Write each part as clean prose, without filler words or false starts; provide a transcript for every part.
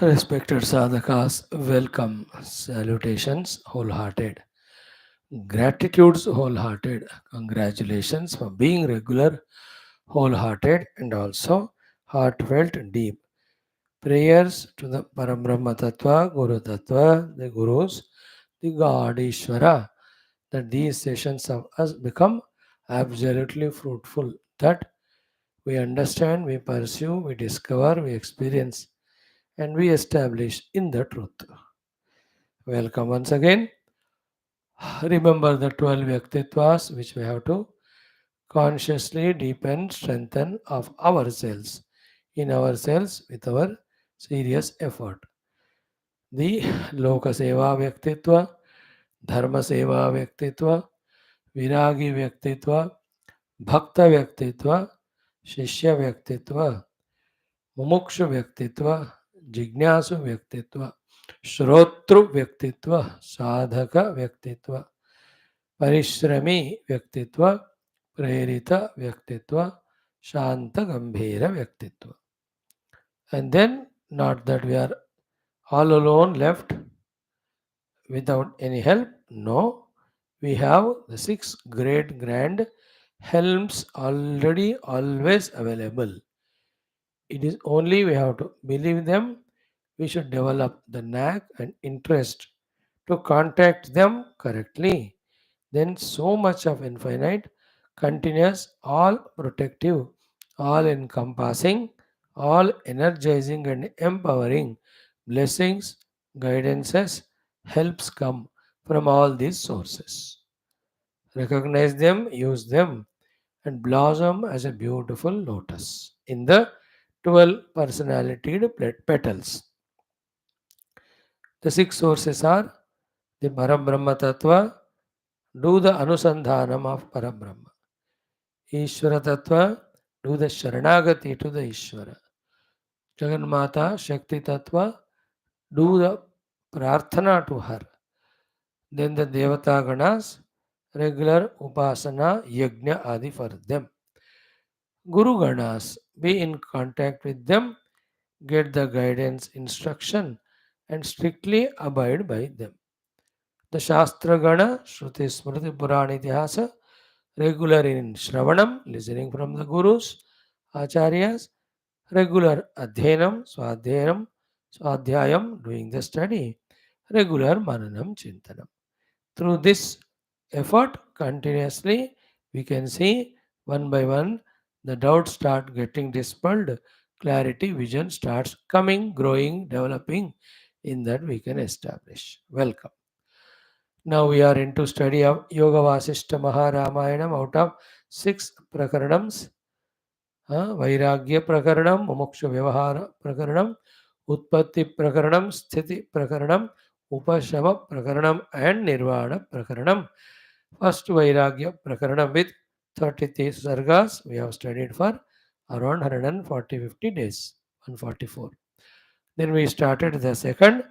Respected sadhakas, welcome, salutations, wholehearted, gratitudes, wholehearted, congratulations for being regular, wholehearted, and also heartfelt, deep. Prayers to the Parabrahma Tattva, Guru Tattva, the Gurus, the God Ishvara, that these sessions of us become absolutely fruitful, that we understand, we pursue, we discover, we experience, and we establish in the truth. Welcome once again. Remember the 12 Vyaktitvas which we have to consciously deepen, strengthen of ourselves, in ourselves with our serious effort. The Loka Seva Vyaktitva, Dharma Seva Vyaktitva, Viragi Vyaktitva, Bhakta Vyaktitva, Shishya Vyaktitva, Mumukshu Vyakitva, Jignasu Vyakitva, Shrotru Vyakitva, Sadhaka Vyakitva, Parishrami Vyakitva, Prerita Vyakitva, Shanta Gambhira Vyakitva. And then, not that we are all alone left without any help, no, we have the six great grand helms already always available. It is only we have to believe them. We should develop the knack and interest to contact them correctly. Then so much of infinite, continuous, all protective, all encompassing, all energizing and empowering blessings, guidances, helps come from all these sources. Recognize them, use them, and blossom as a beautiful lotus in the 12 personality petals. The six sources are the Parabrahma Tattva, do the Anusandhanam of Parabrahma. Ishvara Tattva, do the Sharanagati to the Ishvara. Jaganmata Shakti Tattva, do the Prarthana to her. Then the Devata Ganas, regular Upasana, Yajna Adi for them. Guru Ganas, be in contact with them, get the guidance, instruction, and strictly abide by them. The Shastra Gana, Shruti Smriti Purana Itihasa, regular in Shravanam, listening from the Gurus, Acharyas, regular Adhenam, Swadhyayam, doing the study, regular Mananam, Chintanam. Through this effort, continuously, we can see one by one the doubts start getting dispelled, clarity, vision starts coming, growing, developing. In that we can establish. Welcome. Now we are into study of Yoga Vaashishtha Maha Ramayanam out of 6 prakaranams. Vairagya Prakaranam, Mumukshu Vyavahara Prakaranam, Utpatti Prakaranam, Sthiti Prakaranam, Upashama Prakaranam, and Nirvana Prakaranam. First Vairagya Prakaranam with 33 sargas we have studied for around 140-50 days, 144. Then we started the second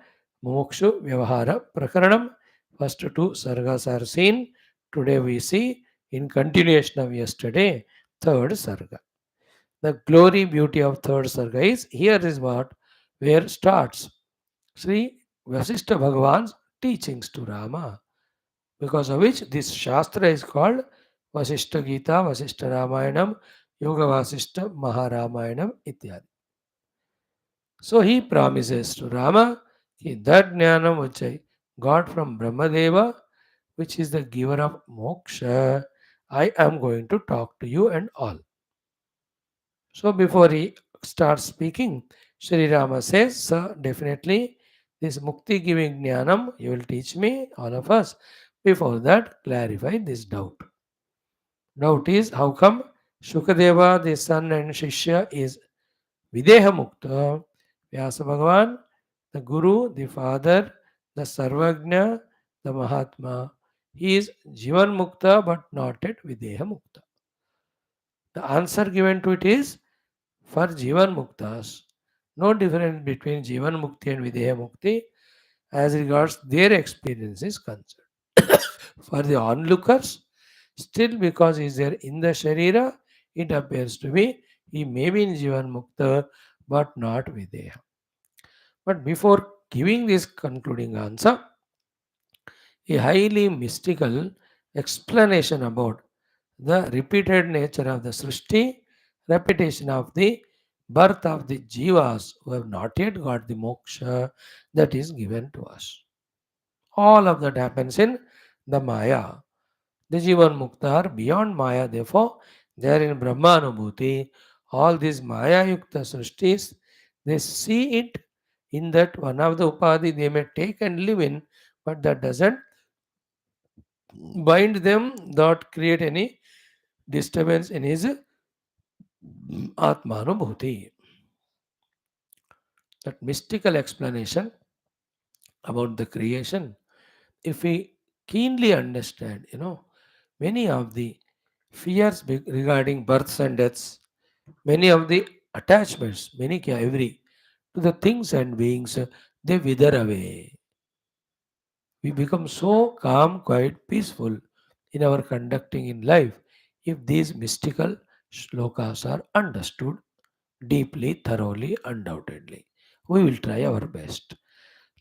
Mumukshu Vyavahara Prakaranam. First two sargas are seen. Today we see in continuation of yesterday, third sarga. The glory beauty of third sarga is here is what where starts Sri Vasishtha Bhagavan's teachings to Rama, because of which this Shastra is called Vasishtha Gita, Vasishtha Ramayanam, Yoga Vasishtha Maharamayana Ityadi. So he promises to Rama that Jnanam which I got from Brahmadeva, which is the giver of moksha, I am going to talk to you and all. So before he starts speaking, Sri Rama says, Sir, definitely this mukti giving jnanam you will teach me, all of us. Before that, clarify this doubt. Doubt is how come Shukadeva, the son and Shishya, is Videha Mukta, Vyasa Bhagavan, the Guru, the Father, the Sarvagna, the Mahatma. He is Jivan Mukta but not yet Videha Mukta. The answer given to it is for Jivan Muktas. No difference between Jivan Mukti and Videha Mukti as regards their experience is concerned. For the onlookers, still because he is there in the Sharira, it appears to be he may be in Jivan Mukta but not Videha. But before giving this concluding answer, a highly mystical explanation about the repeated nature of the Srishti, repetition of the birth of the Jivas who have not yet got the moksha that is given to us. All of that happens in the Maya. The Jivan Mukta are beyond Maya, therefore, they are in Brahmanubhuti. All these Maya Yukta Srishtis, they see it in that one of the Upadhi they may take and live in, but that doesn't bind them, not create any disturbance in his Atmanubhuti. That mystical explanation about the creation, if we keenly understand, many of the fears regarding births and deaths, many of the attachments, every to the things and beings, they wither away. We become so calm, quiet, peaceful in our conducting in life if these mystical shlokas are understood deeply, thoroughly, undoubtedly. We will try our best.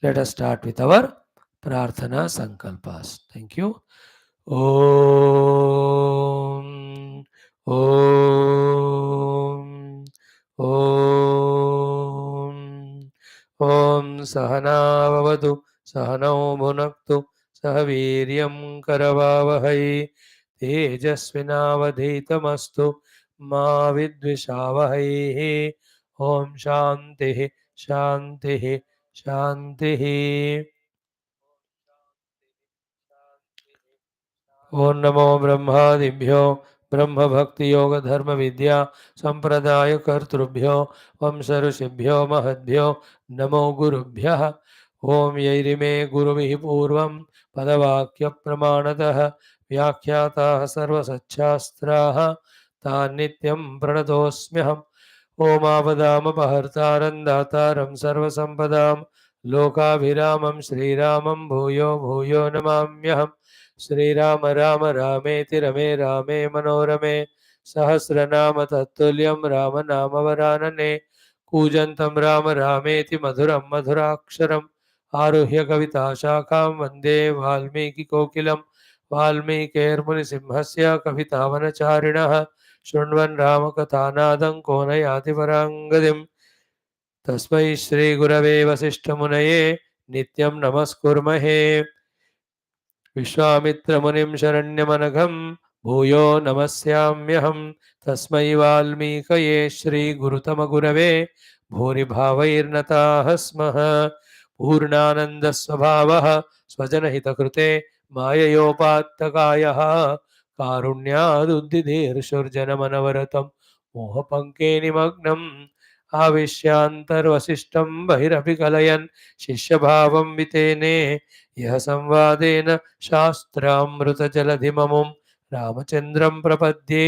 Let us start with our Prarthana Sankalpas. Thank you. Om. Om. Om. Om Sahanavavadu Sahanau Bhunaktu Sahaviryam Karavavahai Tejasvinavadhitamastu Ma Vidvishavahai. Om Shanti Shanti Shanti. ओं नमो ब्रह्मादिभ्यो ब्रह्म भक्ति योग धर्म विद्या संप्रदाय कर्तृभ्यो वंश ऋषिभ्यो महद्भ्यो नमो गुरुभ्यः। ओं यैरिमे गुरुभिः पूर्वं पदवाक्य प्रमाणतः व्याख्याताः सर्वसच्छास्त्राः तान् नित्यं प्रणतोऽस्म्यहम्। ओमापदामपहर्तारं दातारं सर्वसम्पदां लोकाभिरामं श्रीरामं भूयो भूयो नमाम्यहम्। श्रीराम राम रामेति रमे रामे मनोरमे सहस्रनाम तत्तुल्यं राम नाम वरानने। कूजन्तं राम रामेति मधुरं मधुराक्षरम् आरुह्य कविताशाखां वन्दे वाल्मीकिकोकिलं। वाल्मीकेर्मुनिसिंहस्य कवितावनचारिणः शृण्वन् रामकथानादं को न याति पराङ्गतिम्। तस्मै श्रीगुरवे वसिष्ठमुनये नित्यं नमस्कुर्महे। विश्वामित्रमुनिं शरण्यमनघं भूयो नमस्याम्यहं। तस्मै वाल्मीकये श्रीगुरुतमगुरवे भूरिभावैर्नताः स्मः। पूर्णानन्दस्वभावः स्वजनहितकृते माययोपात्तकायः कारुण्यादुद्दिधीर्षुर्जनमनवरतं मोहपङ्के निमग्नम् आविश्यान्तर्वसिष्ठं बहिरपि कलयन् शिष्यभावं वितेने यः संवादेन शास्त्रामृतजलधिममुं रामचन्द्रं प्रपद्ये।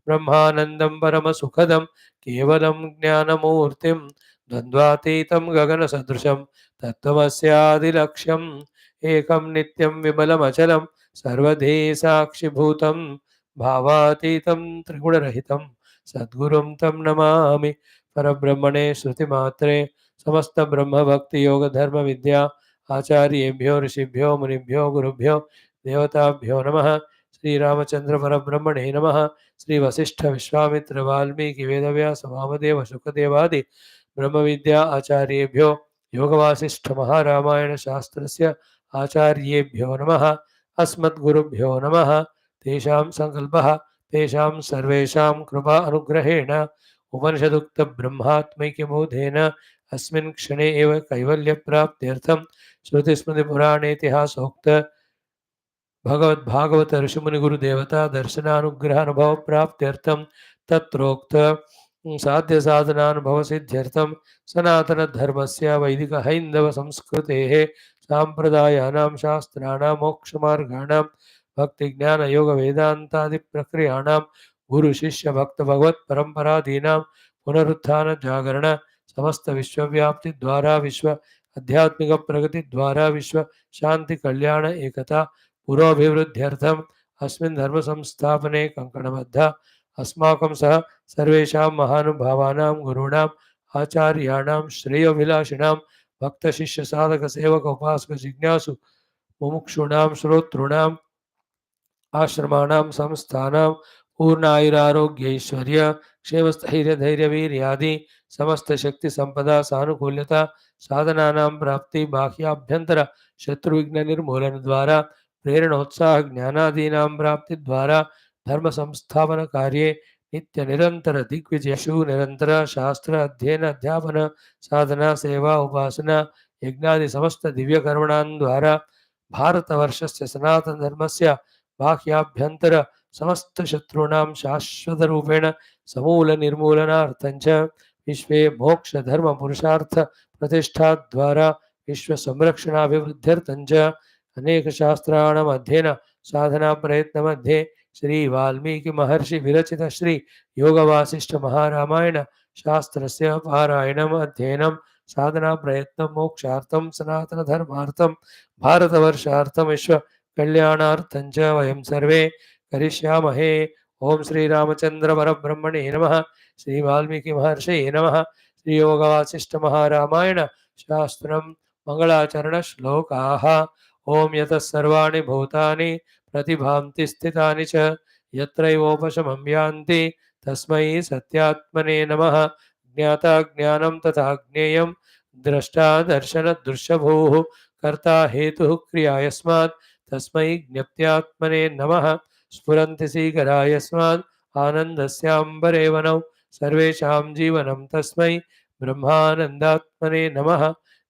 ब्रह्मानन्दं परमसुखदं केवलं ज्ञानमूर्तिं द्वन्द्वातीतं गगनसदृशं तत्त्वमस्यादिलक्ष्यम् एकं नित्यं विमलमचलं सर्वधी साक्षिभूतं भावातीतं त्रिगुणरहितं सद्गुरुं तं नमामि। परब्रह्मणे श्रुतिमात्रे समस्तब्रह्मभक्तियोगधर्मविद्या आचार्येभ्यो ऋषिभ्यो मुनिभ्यो गुरुभ्यो देवताभ्यो नमः। श्रीरामचंद्र परब्रह्मणे नमः। श्री वशिष्ठ विश्वामित्र वाल्मीकि वेदव्यास वामदेव शुकदेवादि ब्रह्मविद्या आचार्येभ्यो योगवासिष्ठ महारामायण शास्त्रस्य आचार्येभ्यो नमः। अस्मद्गुरुभ्यो नमः। तेषां संकल्पः तेषां सर्वेषां कृपा अनुग्रहेण उपनिषदुक्त ब्रह्मात्मैक्यबोधेन अस्मिन् क्षणे एव कैवल्यप्राप्त्यर्थं श्रुतिस्मृतिपुराणेतिहासोक्त भगवद्भागवत ऋषिमुनिगुरुदेवता दर्शनानुग्रहानुभव प्राप्त्यर्थं तत्रोक्त साध्य साधनानुभव सिद्ध्यर्थं सनातन धर्मस्य वैदिक हैंदव संस्कृतेः सांप्रदायानां शास्त्राणां मोक्षमार्गाणां भक्ति ज्ञान योग वेदांतादि प्रक्रियाणां गुरु शिष्य भक्त भगवत परंपरादीनां पुनरुत्थान जागरण समस्त विश्वव्याप्ति द्वारा विश्व आध्यात्मिक प्रगति द्वारा विश्व शांति कल्याण एकता पुरोभिवृद्ध्यर्थम अस्मिन् धर्म संस्थापने कंकणबद्ध अस्माकं सह सर्वेषां महानुभावानां गुरूणाम् आचार्याणां श्रेयोभिलाषिणां Bhakta Shishya Sadhaka Sevaka Upasaka Jignasu Mumukshunam Shrottrunam आश्रमाणां संस्थानां पूर्णायुरारोग्यैश्वर्य क्षेमस्थैर्यधैर्यवीर्यादि समस्त शक्ति संपदा सानुकूल्यता साधनानां प्राप्ति बाह्याभ्यंतर शत्रुविघ्न निर्मूलन द्वारा प्रेरणोत्साह ज्ञानादीनां प्राप्ति द्वारा धर्म संस्थापन कार्ये नित्य निरंतर दिग्विजयशु निरंतर शास्त्र अध्ययन अध्यापन साधना सेवा उपासना यज्ञादि समस्त दिव्य कर्मणां द्वारा भारतवर्षस्य सनातन धर्मस्य बाह्याभ्यंतर समस्त शत्रूणां शाश्वत रूपेण समूल निर्मूलनार्थं च विश्वे मोक्ष धर्म पुरुषार्थ प्रतिष्ठा द्वारा विश्व संरक्षणाभिवृद्ध्यर्थं च अनेक शास्त्राणाम् अध्ययन साधना प्रयत्न मध्ये श्री वाल्मीकि महर्षि विरचित श्री योग वासिष्ठ महारामायण शास्त्रस्य पारायणम् अध्ययनं साधना प्रयत्न मोक्षार्थं सनातन धर्मार्थं भारतवर्षार्थं विश्व कल्याणार्थं च वयं सर्वे करिष्यामहे। ओम श्री रामचंद्र परब्रह्मणे नमः। श्री वाल्मीकि महर्षये नमः। श्री योग वासिष्ठ महारामायण शास्त्रं मंगलाचरण श्लोकाः। ओम यतः सर्वाणि भूतानि प्रतिभान्ति स्थितानि च यत्रैवोपशमं यान्ति तस्मै सत्यात्मने नमः। ज्ञाता ज्ञानं तथा ज्ञेयं द्रष्टा दर्शन दृश्यभूः कर्ता हेतुः क्रिया यस्मात् तस्मै ज्ञप्त्यात्मने नमः। स्फुरन्ति सीकरा यस्मात् आनन्दस्याम्बरेवनौ सर्वेषां जीवनं तस्मै ब्रह्मानन्दात्मने नमः।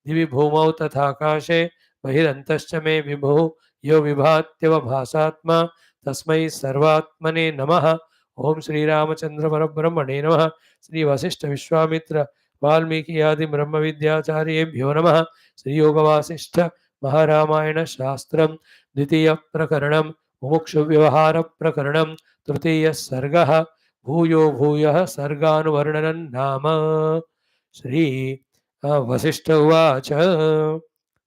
दिवि भूमौ तथाकाशे बहिरन्तश्च मे विभुः यो विभात्यवभासात्मा तस्मै सर्वात्मने नमः। ओम श्री रामचंद्र परब्रह्मणे नमः। श्री वशिष्ठ विश्वामित्र वाल्मीकि आदि ब्रह्म विद्याचार्येभ्यो नमः। श्री योग वासिष्ठ महारामायण शास्त्रं द्वितीय प्रकरणं मुमुक्षु व्यवहार प्रकरणं तृतीय सर्गः भूयो भूयः सर्गानुवर्णनं नाम। Shri Vasishtha Uvacha.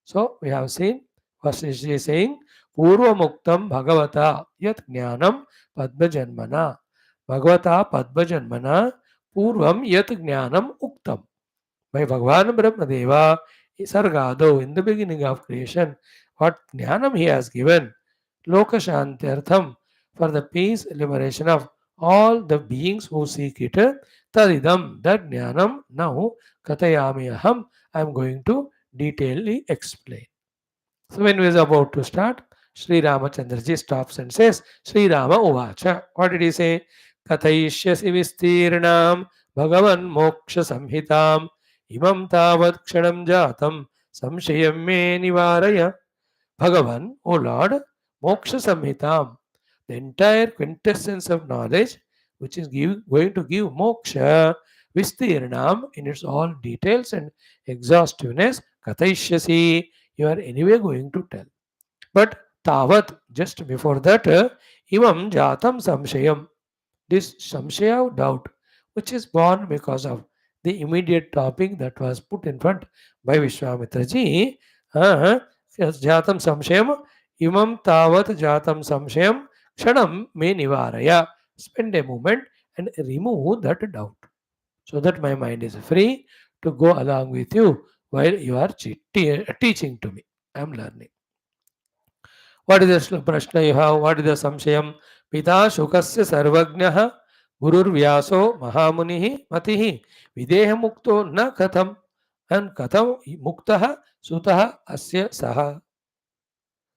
So we have seen Vasishtha is saying Purvamuktam Bhagavata Yat Jnanam Padmajanmana. Bhagavata Padmajanmana Purvam Yat Jnanam Uktam. By Bhagavan Brahmadeva, Sargado, in the beginning of creation, what Jnanam he has given, Lokashantyartham, for the peace, liberation of all the beings who seek it, Tadidam, that Jnanam, now Katayami Aham, I am going to detailedly explain. So when we is about to start, Sri Ramachandraji stops and says, Sri Rama Uvacha. What did he say? Kathayishyasi vistirnam Bhagavan moksha samhitam imam tavat kshanam jatam samshayam me nivaraya. Bhagavan, O Lord, moksha samhitam, the entire quintessence of knowledge which is going to give moksha, vistirnam in its all details and exhaustiveness, kathaishyasi, you are anyway going to tell. But tavat, just before that, imam jatam samshayam, this samshaya of doubt, which is born because of the immediate topic that was put in front by Vishwamitra ji, jatam samshayam, imam tavat jatam samshayam, kshanam me nivaraya. Spend a moment and remove that doubt so that my mind is free to go along with you while you are teaching to me. I am learning. What is the prashna you have? What is the samshayam? Pita shukasya sarvajnah gururvyaso mahamunihi matihi videha mukto na katham and katham muktaha sutaha asya saha.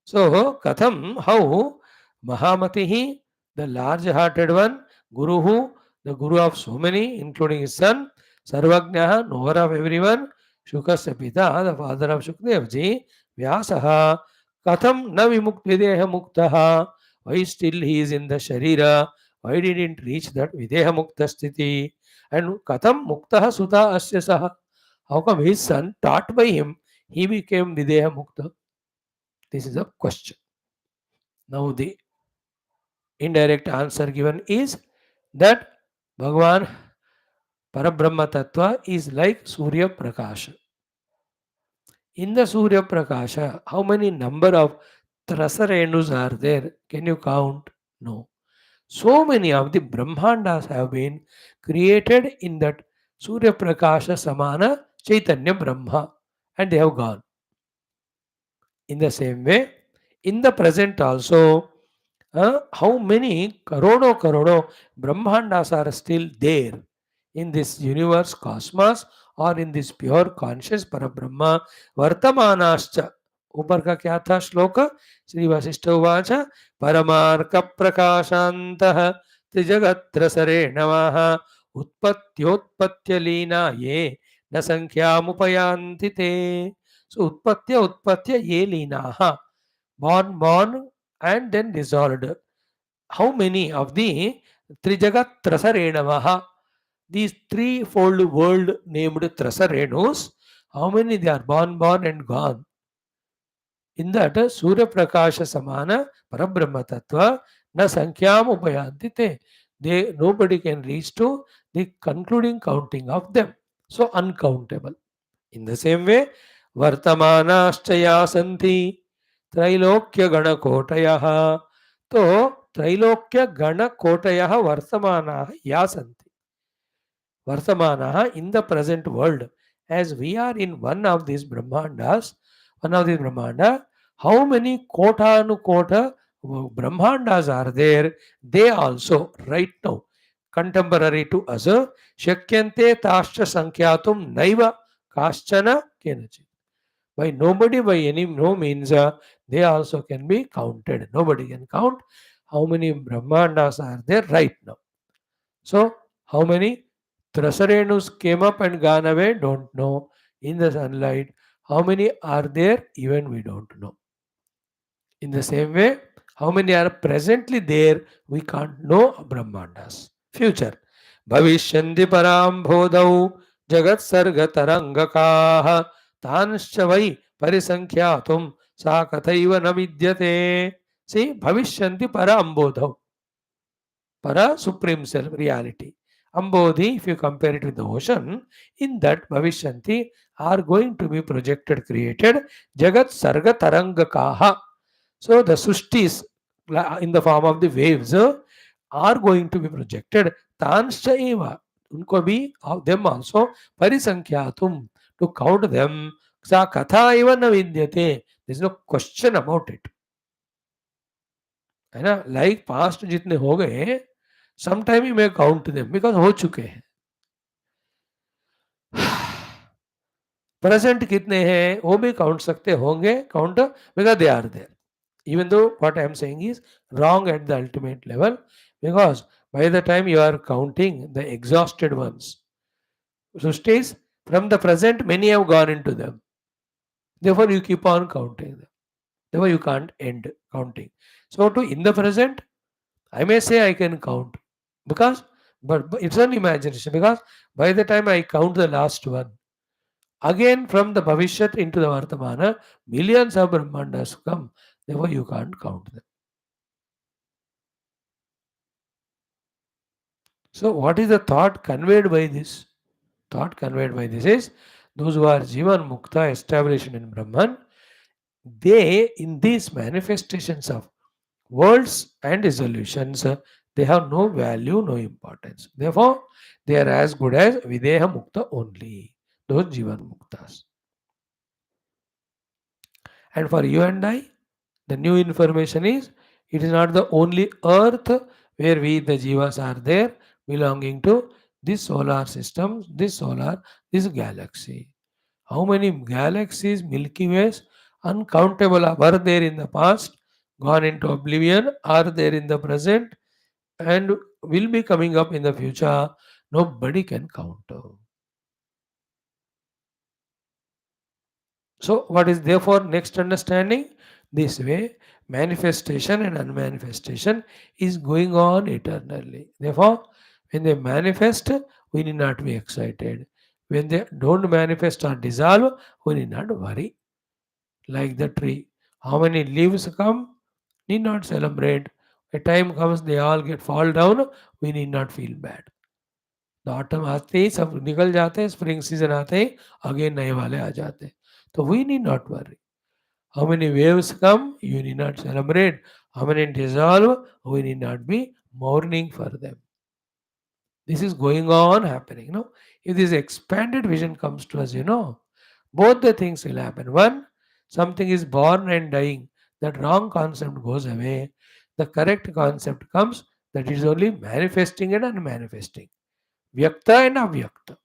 So katham, how Mahamatihi, the large-hearted one, Guruhu, the Guru of so many, including his son, Sarvajnaha, knower of everyone, Shukasya Pita, the father of Shukdevji, Vyasaha, Katham na Videha Muktaha, why still he is in the Sharira, why didn't reach that Videha Mukta Sthiti, and Katham Muktaha Suta Asya Saha, how come his son, taught by him, he became Videha Mukta? This is a question. Now the indirect answer given is that Bhagavan Parabrahma Tattva is like Surya Prakasha. In the Surya Prakasha, how many number of Trasarenus are there? Can you count? No. So many of the Brahmandas have been created in that Surya Prakasha Samana Chaitanya Brahma. and they have gone. In the same way, in the present also, how many karodo Brahmandas are still there in this universe, cosmos, or in this pure conscious Parabrahma Vartamanascha. ऊपर का क्या था श्लोक? श्री वशिष्ठ उवाच परमार्क प्रकाशान्तः त्रिजगत्रसरे नमः उत्पत्त्योत्पत्त्यलीना ये न संख्यामुपयान्ति ते. So utpatya ye linaha, born and then dissolved. How many of the Trijagat Trasarenavaha, these threefold world named Trasarenus, how many they are born and gone? In that Surya Prakasha Samana Parabrahma Tattva na Sankyam Upayanti te. Nobody can reach to the concluding counting of them. So uncountable. In the same way, Vartamanaschaya Santi Trailokya Gana Kotayah. So, Trailokya Gana Kotayah Vartamana Yasanti. Vartamana in the present world, as we are in one of these Brahmandas, how many Kota Brahmandas are there? They also, right now, contemporary to us, Shakyante Tascha Sankyatum Naiva Kaschana Kenachi. By nobody, by any no means, they also can be counted. Nobody can count how many Brahmandas are there right now. So, how many Trasarenus came up and gone away? Don't know. In the sunlight, how many are there? Even we don't know. In the same way, how many are presently there? We can't know Brahmandas. Future. Bhavishyanti parambhodau jagat sarga tarangakaha tanscha vai parisankyatum sa kathaiva na vidyate. See, bhavishyanti parambhodau. Para supreme self reality. Ambodhi, if you compare it with the ocean, in that Bhavishyanti are going to be projected, created, Jagat Sarga Tarangakaha. So the Sushtis in the form of the waves are going to be projected. Tanscha eva. Unko bhi, of them also, Parisankyatum, to count them, Sa Katha eva na vidyate. There is no question about it. है ना, like past जितने हो गए some time you may count them because हो चुके हैं. Present कितने हैं वो भी काउंट सकते होंगे, count because they are there. Even though what I am saying is wrong at the ultimate level, because by the time you are counting the exhausted ones, so stays from the present, many have gone into them. Therefore, you keep on counting them. Therefore, you can't end counting. So, to in the present, I may say I can count because, but it's an imagination because by the time I count the last one, again from the Bhavishyat into the Vartamana, millions of Brahmandas come. Therefore, you can't count them. So, what is the thought conveyed by this? Thought conveyed by this is those who are Jivan Mukta established in Brahman, they in these manifestations of worlds and resolutions, they have no value, no importance. Therefore, they are as good as Videha Mukta only, those Jivan Muktas. And for you and I, the new information is it is not the only earth where we, the Jivas, are there belonging to this solar system, this galaxy. How many galaxies, Milky Ways, uncountable were there in the past, gone into oblivion, are there in the present, and will be coming up in the future. Nobody can count. So, what is therefore next understanding? This way, manifestation and unmanifestation is going on eternally. Therefore, when they manifest, we need not be excited. When they don't manifest or dissolve, we need not worry. Like the tree, how many leaves come, need not celebrate. A time comes, they all get fall down, we need not feel bad. The autumn आते ही सब निकल जाते हैं, spring season आते ही again नए वाले आ जाते हैं. तो we need not worry. How many waves come, you need not celebrate. How many dissolve, we need not be mourning for them. This is going on happening. If this expanded vision comes to us, Both the things will happen. One, something is born and dying. That wrong concept goes away. The correct concept comes that is only manifesting and unmanifesting. Vyakta and avyakta.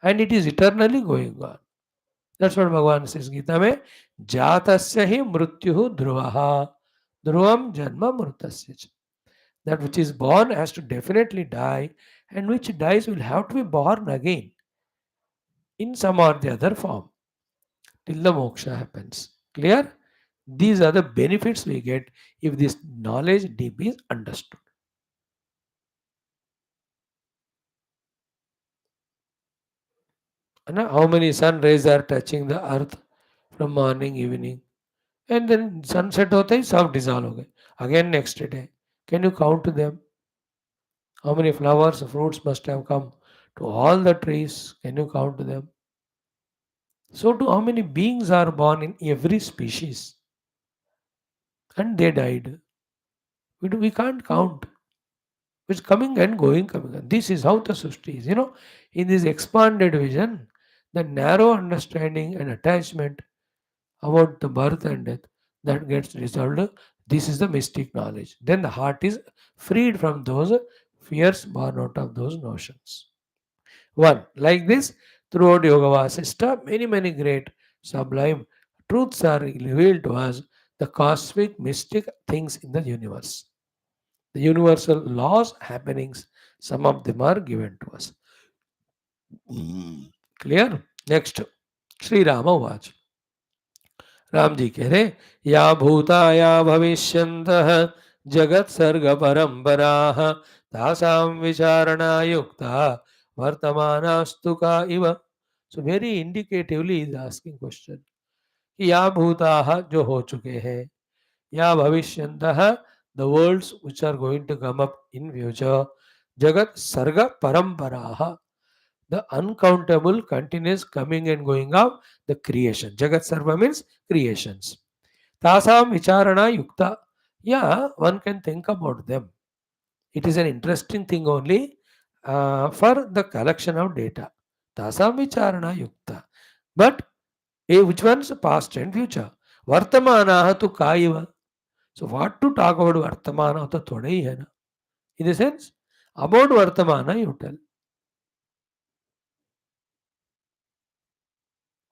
And it is eternally going on. That's what Bhagavan says Gita mein. Jatasya hi mrutyuhu dhruvaha. Dhruvam janma mrutasya. Cha. That which is born has to definitely die, and which dies will have to be born again in some or the other form till the moksha happens. Clear? These are the benefits we get if this knowledge deep is understood. And how many sun rays are touching the earth from morning, evening, and then sunset होते ही सब dissolve हो गए. Again next day. Can you count them? How many flowers, fruits must have come to all the trees? Can you count them? So too, how many beings are born in every species and they died? We can't count. It's coming and going, coming. And this is how the Srishti is. In this expanded vision, the narrow understanding and attachment about the birth and death that gets resolved. This is the mystic knowledge. Then the heart is freed from those fears born out of those notions. One, like this, throughout Yoga Vasishtha, many great sublime truths are revealed to us, the cosmic mystic things in the universe. The universal laws, happenings, some of them are given to us. Clear? Next, Sri Rama Vach. Ram ji कह रहे या भूताया भविष्यन्तः जगत सर्ग परंपरा तासाम विचारणा युक्ता वर्तमानास्तु का इव. So very indicatively is asking question कि या भूताः जो हो चुके हैं या भविष्यन्तः the worlds which are going to come up in future जगत सर्ग परंपरा the uncountable continuous coming and going of the creation. Jagat Sarva means creations. Tasam Vicharana Yukta. Yeah, one can think about them. It is an interesting thing only for the collection of data. Tasam Vicharana Yukta. But which one's past and future? Vartamana tu kaiva. So what to talk about Vartamana to thoda hi hai na. In the sense, about Vartamana you tell.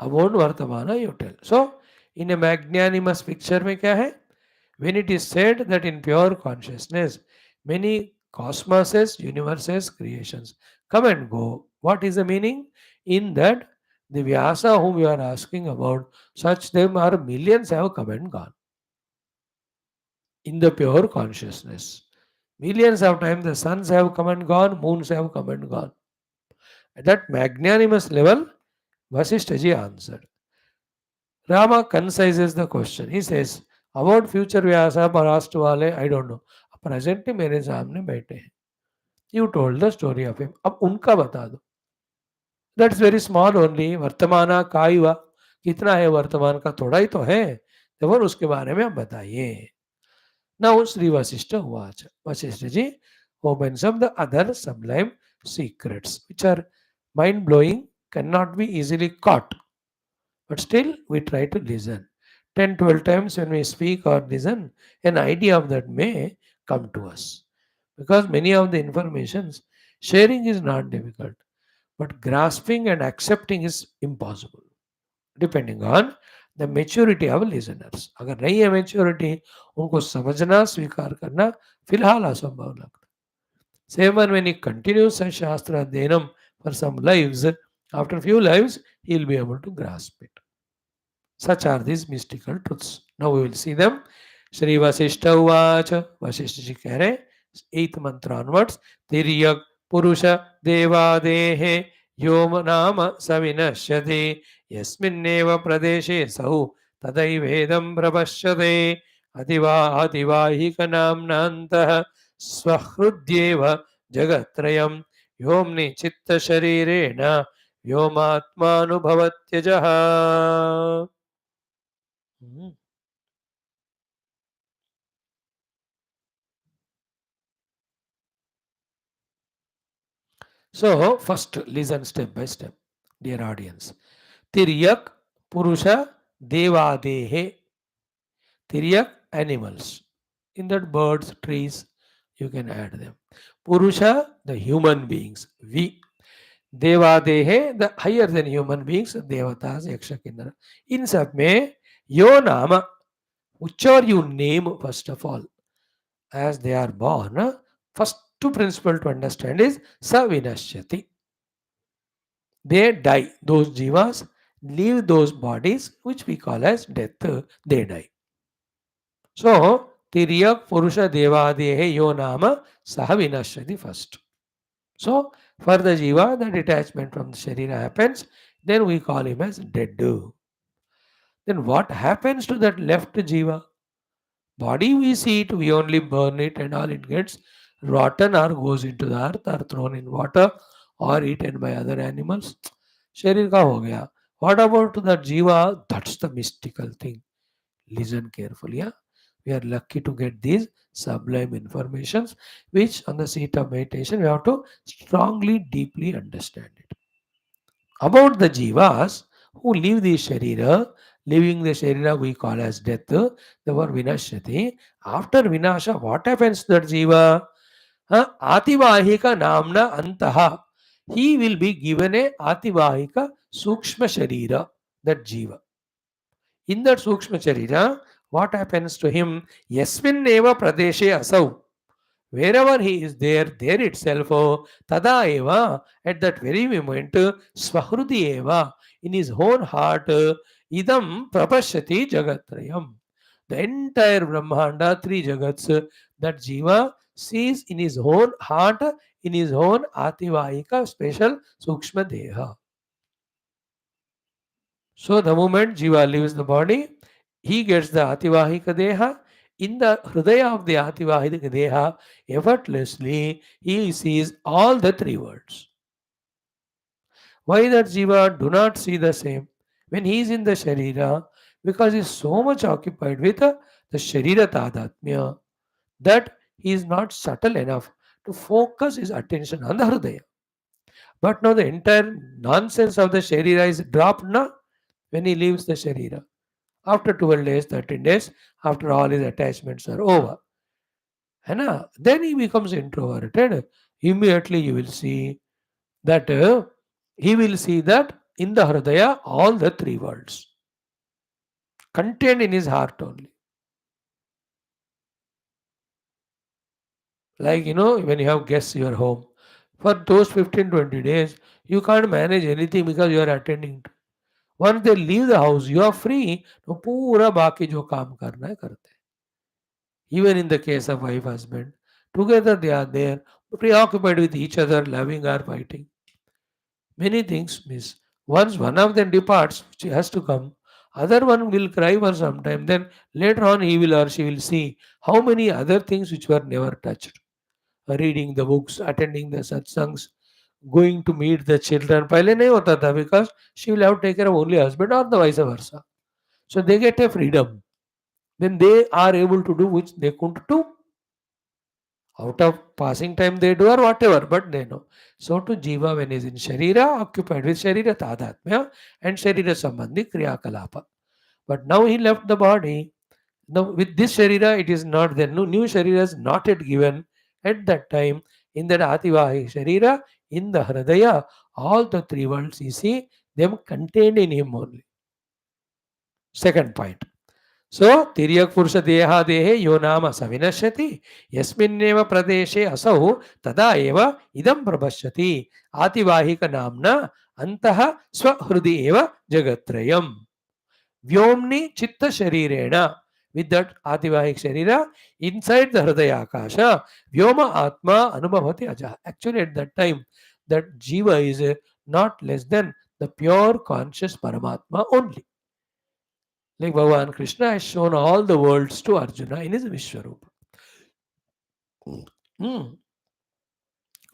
About Vartamana you tell. So, in a magnanimous picture में क्या है? When it is said that in pure consciousness, many cosmoses, universes, creations come and go. What is the meaning? In that, the Vyasa whom you are asking about, such them are millions have come and gone. In the pure consciousness. Millions of times the suns have come and gone, moons have come and gone. At that magnanimous level, Vaashishtha ji answered. Rama concises the question. He says, about future Vyasa past वाले, I don't know. Presently मेरे सामने बैठे हैं. You told the story of him. अब उनका बता दो. That's very small only. वर्तमाना का ही हुआ. कितना है वर्तमान का थोड़ा ही तो है. तो उसके बारे में आप बताइए. Now Sri Vasishtha Vacha. Vasishtha ji opens up the other sublime secrets which are mind blowing, cannot be easily caught. But still, we try to listen. 10, 12 times when we speak or listen, an idea of that may come to us. Because many of the informations, sharing is not difficult, but grasping and accepting is impossible, depending on the maturity of listeners. अगर नहीं है maturity, उनको समझना स्वीकार करना फिलहाल असंभव लगता. Same one when he continues such Shastra Adhyanam for some lives, after few lives, he will be able to grasp it. Such are these mystical truths. Now we will see them. Shri Vasishtha Uvacha. Vasishtha ji keh rahe, 8th mantra onwards. Tiryak Purusha Deva Dehe Yom Nama Savinashyate Yasminneva Pradeshe Sahu Tadai Vedam Prabashyate Adiva Adivahika Namnantah Swahrudyeva Jagatrayam Yomni Chitta Sharirena Yomatmanubhavatyajaha. So, first listen step by step, dear audience. Tiryak, Purusha, Devadehe. Tiryak, animals. In that birds, trees, you can add them. Purusha, the human beings. We. Devadehe, the higher than human beings, Devatas, Yaksha, Kinnara. In सब में Yo Nama, whichever you name first of all, as they are born, first principle to understand is Savinashyati. They die. Those jivas leave those bodies which we call as death. They die. So, Tiriyak Purusha Devadehe Yo Nama Saha Vinashyati first. So, for the jiva, the detachment from the sharira happens. Then we call him as dead. Then what happens to that left jiva? Body we see it, we only burn it and all it gets rotten or goes into the earth or thrown in water or eaten by other animals. शरीर का हो गया. What about the jiva? That's the mystical thing. Listen carefully. Yeah? We are lucky to get these sublime informations, which on the seat of meditation we have to strongly, deeply understand it. About the jivas who leave the sharira, leaving the sharira we call as death, the word vinashyati. After vinasha, what happens to that jiva? Ativahika namna antaha. He will be given a ativahika sukshma sharira, that jiva. In that sukshma sharira, what happens to him? Yasmin eva pradeshe asau. Wherever he is there, there itself, tada eva, at that very moment, swahruti eva, in his own heart, idam prapashyati jagatrayam. The entire Brahmanda, three jagats, that jiva sees in his own heart, in his own ativahika, special sukshma deha. So the moment jiva leaves the body, he gets the ativahika deha. In the hridaya of the ativahika deha, effortlessly he sees all the three worlds. Why that jiva do not see the same when he is in the sharira? Because he is so much occupied with the sharira tadatmya that he is not subtle enough to focus his attention on the hridaya. But now the entire nonsense of the sharira is dropped now when he leaves the sharira. After 12 days, 13 days, after all his attachments are over. Then he becomes introverted. Immediately you will see that he will see that in the hridaya all the three worlds contained in his heart only. Like when you have guests in your home, for those 15-20 days, you can't manage anything because you are attending to. Once they leave the house, you are free. तो पूरा बाकी जो काम करना है करते हैं. Even in the case of wife husband, together they are there, preoccupied with each other, loving or fighting. Many things miss. Once one of them departs, she has to come. Other one will cry for some time. Then later on, he will or she will see how many other things which were never touched. Reading the books, attending the satsangs, going to meet the children. पहले नहीं होता था because she will have to take care of only husband or the vice versa. So they get a freedom. Then they are able to do which they couldn't do. Out of passing time they do or whatever, but they know. So to jiva when is in sharira, occupied with sharira tadatmya and sharira sambandhi kriya kalapa. But now he left the body. Now with this sharira it is not there. No new sharira is not yet given at that time. In that ativahi sharira, in the hridaya, all the three worlds you see them contained in him only. Second point. So, Tiryak Purusha Deha Dehe Yo Nama Savinashyati Yasminneva Pradeshe Asau Tada Eva Idam Prabhashyati Ativahika Namna Antaha Swahrudi Eva Jagatrayam Vyomni Chitta Sharirena. With that Ativahik Sharira, inside the Hridaya Akasha, Vyoma Atma Anubhavati Aja. Actually, at that time, that Jiva is not less than the pure conscious Paramatma only. Like Bhagavan Krishna has shown all the worlds to Arjuna in his Vishwarupa.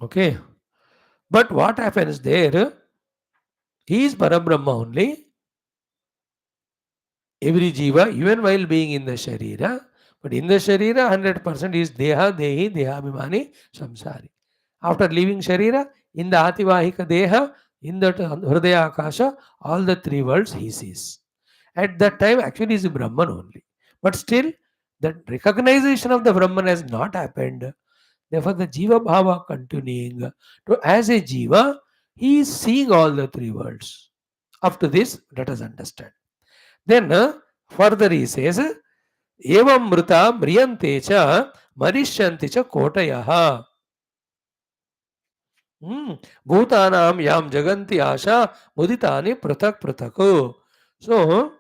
Okay. But what happens there? He is Parabrahma only. Every jiva, even while being in the Sharira, but in the Sharira, 100% is Deha, Deha Abhimani, Samsari. After leaving Sharira, in the Ativahika Deha, In that Hridaya Akasha, all the three worlds he sees. At that time, actually, he is Brahman only. But still, that recognition of the Brahman has not happened. Therefore, the Jiva Bhava continuing. To, as a Jiva, he is seeing all the three worlds. Up to this, let us understand. Then, further he says, Evam Mrita Mriyante cha Marishanti cha Kotayaha. Bhutanam yam jaganti asha muditani pratak pratako. So,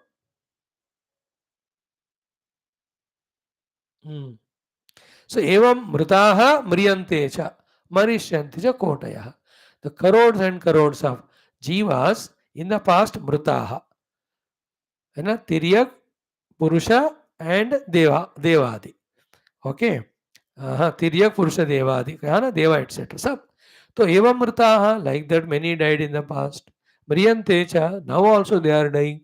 so evam mritaha mriyante cha marishyanti cha kotaya. The crores and crores of jivas in the past mritaha. Tiryak, Purusha and Devadi. Okay. Tiryak, Purusha, Devadi. Deva, etc. So, evam mritaha, like that many died in the past. Mriyante cha, now also they are dying.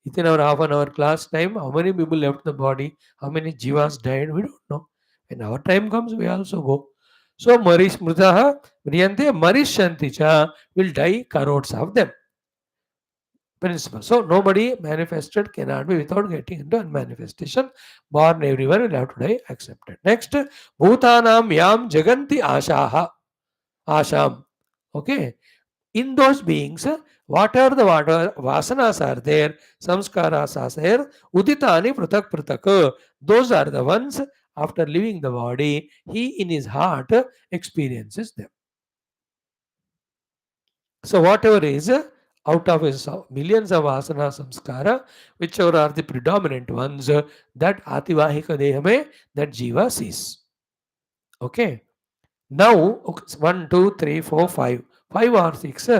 Within our half an hour class time, how many people left the body, how many jivas died, we don't know. When our time comes, we also go. So Marish Mritaha, Mriyante, Marishanti cha will die crores of them. Principle. So nobody manifested cannot be without getting into unmanifestation. Born everyone will have to die accepted. Next, Bhutanam Yam Jaganti Ashaha. Asham. Okay. In those beings, whatever the vasanas are there, samskaras are there, uditani pratak pratak. Those are the ones after leaving the body, he in his heart experiences them. So whatever is out of his millions of asana samskara, whichever are the predominant ones, that ativahika dehame, that jiva sees. Okay. Now, 1, 2, 3, 4, 5. 5 or 6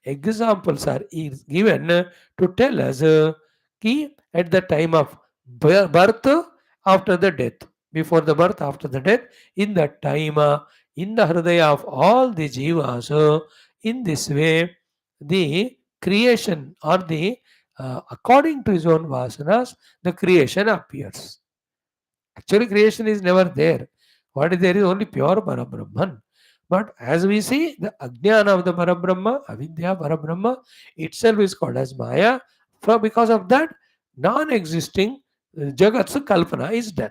examples are given to tell us at the time of birth, after the death, before the birth, after the death, in that time, in the hridaya of all the jivas, in this way, the creation or the according to his own vasanas, the creation appears. Actually, creation is never there. What is there is only pure Parabrahman. But as we see, the Ajnana of the Parabrahma, Avidya Parabrahma itself is called as Maya. Because of that, non-existing Jagat's Kalpana is done.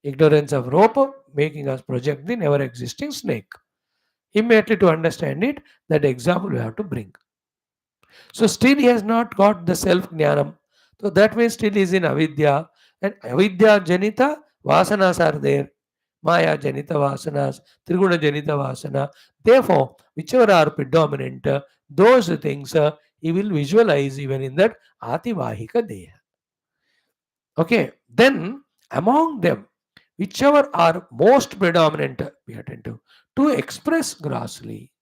Ignorance of rope making us project the never-existing snake. Immediately to understand it, that example we have to bring. So still he has not got the self-jnanam. So that means still he is in Avidya. And Avidya Janita Vasanas are there. Maya Janita Vasanas, Triguna Janita Vasana. Therefore, whichever are predominant, those things he will visualize even in that Ativahika Deha. Okay, then among them, whichever are most predominant, be attentive, to express grossly,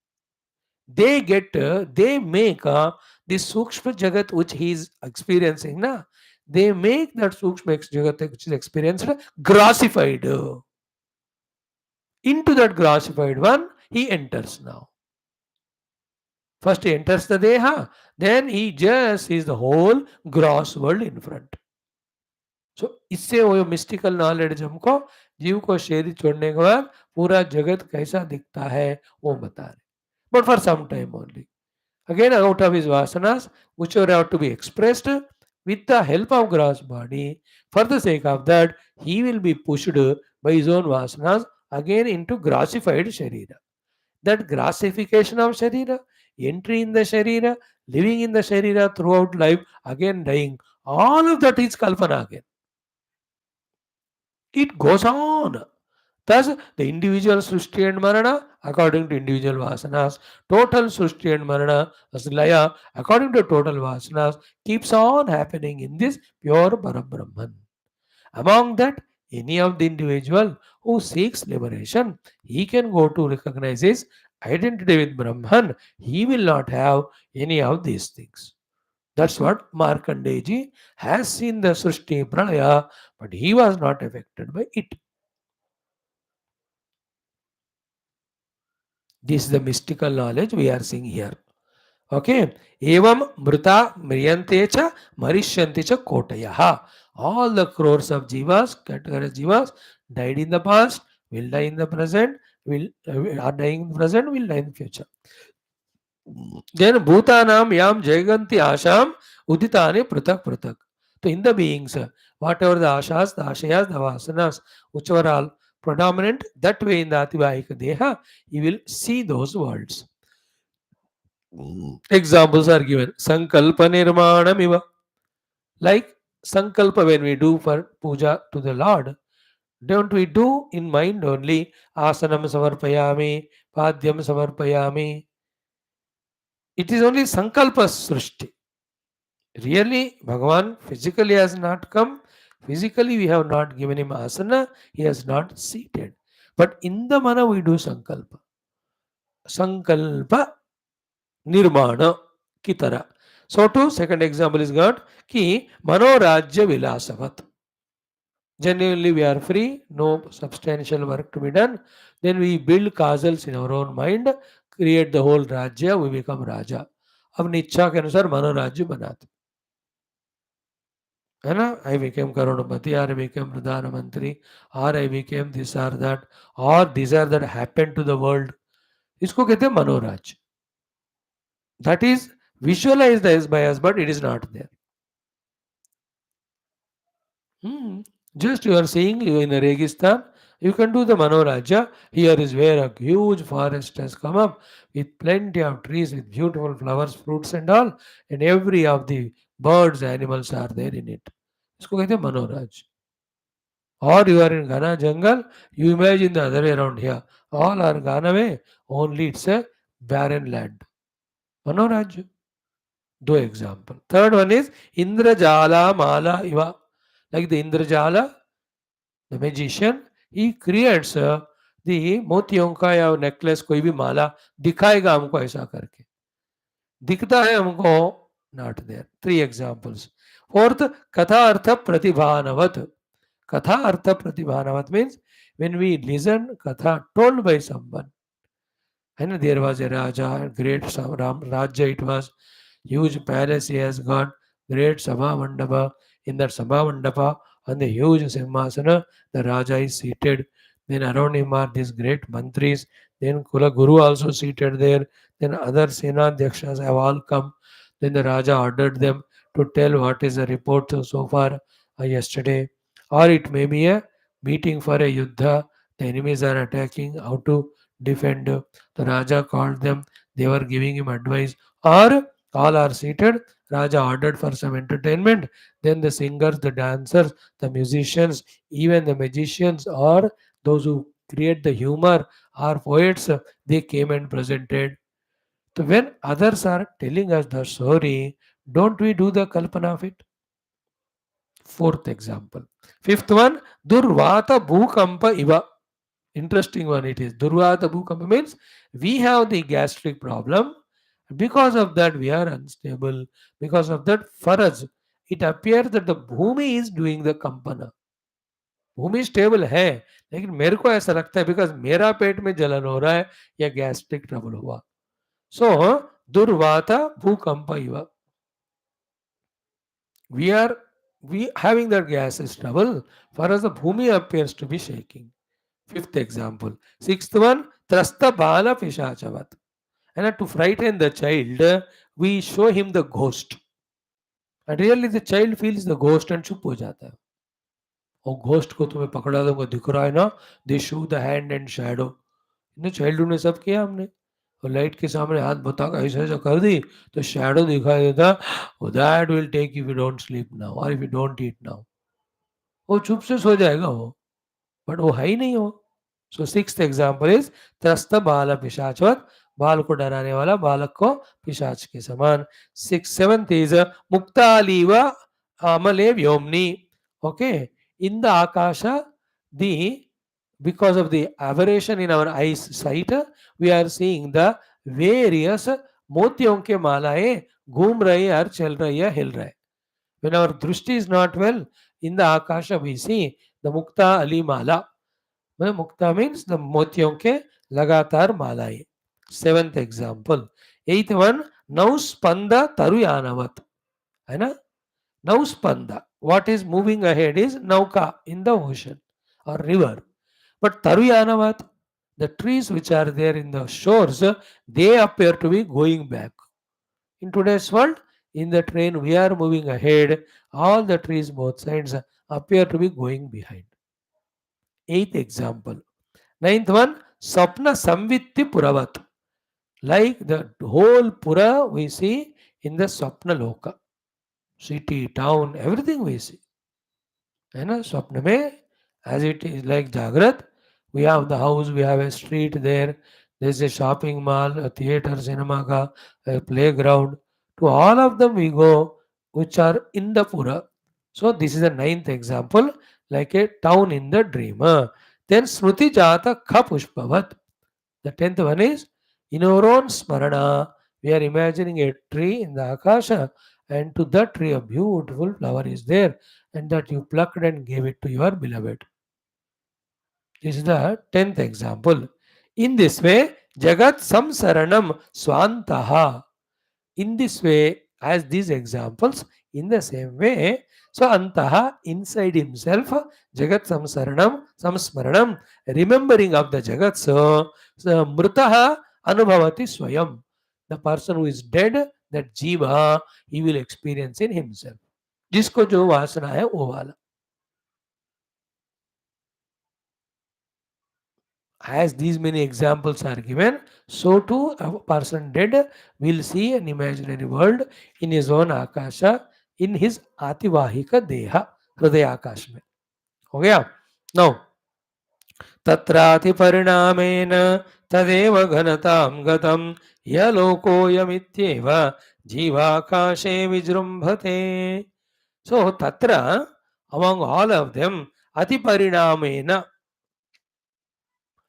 they make this Sukshma Jagat which he is experiencing, they make that Sukshma Jagat which is experienced grossified. Into that grossified one, he enters now. First he enters the Deha, then he just sees the whole gross world in front. So इससे वो mystical knowledge हमको जीव को शरीर छोड़ने के बाद पूरा जगत कैसा दिखता है वो बता रहे. But for some time only. Again, out of his vasanas, which are have to be expressed with the help of gross body, for the sake of that, he will be pushed by his own vasanas again into grossified sharira. That grossification of sharira, entry in the sharira, living in the sharira throughout life, again dying, all of that is kalpana again. It goes on. Thus, the individual Srishti and Marana, according to individual Vasanas, total Srishti and Marana, as Laya, according to total Vasanas, keeps on happening in this pure Parabrahman. Among that, any of the individual who seeks liberation, he can go to recognize his identity with Brahman. He will not have any of these things. That's what Markandeji has seen the Srishti Pralaya, but he was not affected by it. This is the mystical knowledge we are seeing here. Okay. Evam mrita mriyante cha marishyanti cha kotayaha. All the crores of jivas, category jivas, died in the past, will die in the present, are dying in the present, will die in the future. Then Bhutanam Yam Jaganti Asham Uditani Pratak Pratak. So in the beings, whatever the ashas, the ashayas, the vasanas, which are all predominant, that way in the Ativahika Deha, you will see those worlds. Examples are given. Sankalpa Nirmanam Iva. Like Sankalpa when we do for puja to the Lord, don't we do in mind only asanam samarpayami, padyam samarpayami. It is only Sankalpa Srushti. Really, Bhagavan physically has not come. Physically, we have not given him asana. He has not seated. But in the mana, we do sankalpa. Sankalpa nirmana kitara. So, to second example is got ki manorajya vilasavat. Genuinely, we are free, no substantial work to be done. Then we build castles in our own mind, create the whole rajya, we become raja. अपनी इच्छा के अनुसार मनोराज्य बनाते है ना. I became Crorepati, or I became प्रधानमंत्री, or I became this or that, or these are that happened to the world. इसको कहते हैं मनोराज्य. That is visualized as by us, but it is not there. Just you are seeing you in a Registan, you can do the Manorajya. Here is where a huge forest has come up with plenty of trees with beautiful flowers, fruits and all, and every of the birds, animals are there in it. इसको कहते हैं Manoraj. Or you are in Ghana jungle, you imagine the other way around here. All are gone away, only it's a barren land. Manoraj. Do example. Third one is Indrajala Mala Iva. Like the Indrajala, the magician, he creates the मोतियों का या necklace कोई भी माला दिखाएगा हमको ऐसा करके. दिखता है हमको not there. 3 examples. Fourth, katha artha pratibhanavat. Katha artha pratibhanavat means when we listen katha told by someone. And there was a Raja, great Raja it was, huge palace he has got, great Sabha Mandapa. In that Sabha Mandapa, on the huge Simhasana, the Raja is seated. Then around him are these great mantris. Then Kula Guru also seated there. Then other Sena Dakshas have all come. Then the Raja ordered them to tell what is the report so far yesterday. Or it may be a meeting for a Yuddha. The enemies are attacking, how to defend. The Raja called them, they were giving him advice. Or all are seated, Raja ordered for some entertainment. Then the singers, the dancers, the musicians, even the magicians, or those who create the humor, or poets, they came and presented. So when others are telling us the story, don't we do the kalpana of it? Fourth example. Fifth one, Durvata Bhukampa Iva. Interesting one it is. Durvata Bhukampa means we have the gastric problem. Because of that, we are unstable. Because of that, for us, it appears that the Bhumi is doing the Kampana. भूमि stable है लेकिन मेरे को ऐसा लगता है because मेरा पेट में जलन हो रहा है या गैस्ट्रिक ट्रबल हुआ. सो दुर्वाता भूकंप इव. We are having that gases trouble. For us, the bhumi appears to be shaking. Fifth example. Sixth one, trasta bala pishachavat. And to frighten the child, we show him the ghost. And really the child feels the ghost and चुप हो जाता है. और ghost को तुम्हें पकड़ा दूंगा दिख रहा है ना, दे show the hand and shadow. Childhood में सब किया हमने. और लाइट के सामने हाथ बता कर ऐसा ऐसा कर दी तो शैडो दिखाई देता. That will take if you don't sleep now और if you don't eat now. वो चुप से सो जाएगा वो, बट वो है ही नहीं वो. सो सिक्स्थ एग्जाम्पल इज त्रस्त बाल पिशाचवत. बाल को डराने वाला बालक को पिशाच के समान. सेवंथ इज मुक्तालीव अमले व्योमनी. Okay, in the akasha, the because of the aberration in our eyes sight, we are seeing the various मोतियों के मालाएं घूम रही है, चल रही है, हिल रहा है. When our drishti is not well, in the akasha we see the mukta ali mala. Mukta means the मोतियों के लगातार मालाएं. Seventh example. Eighth one, now spanda taruyanavat. है ना? Now spanda. What is moving ahead is nauka in the ocean or river. But taruyanavat, the trees which are there in the shores, they appear to be going back. In today's world, in the train, we are moving ahead. All the trees, both sides, appear to be going behind. Eighth example. Ninth one, Sapna Samvitti Puravat. Like the whole Pura we see in the Sapna Loka. City, town, everything we see. है ना स्वप्न में as it is like Jagrat, we have the house, we have a street there, there's a shopping mall, a theater, cinema ka, a playground. To all of them we go, which are in the Pura. So this is the ninth example, like a town in the dream. Then Smruti Jata Kha Pushpavat. The tenth one is, in our own Smarana, we are imagining a tree in the Akasha, and to that tree a beautiful flower is there, and that you plucked and gave it to your beloved. This is the tenth example. In this way, Jagat Samsaranam Swantaha. In this way, as these examples, in the same way, so Antaha, inside himself, Jagat Samsaranam, Samsmaranam, remembering of the Jagat, so Mrutaha Anubhavati Swayam. The person who is dead, that Jiva, he will experience in himself. जिसको जो वासना है वो वाला. As these many examples are given, so too a person dead will see an imaginary world in his own akasha, in his ativahika deha, hृदय आकाश में. हो गया. Now, तत्राति परिणामेन तदेव घनतां गतं यलोकोऽयमित्येव जीवाकाशे विजृम्भते. So, tatra, among all of them, ati parinamena.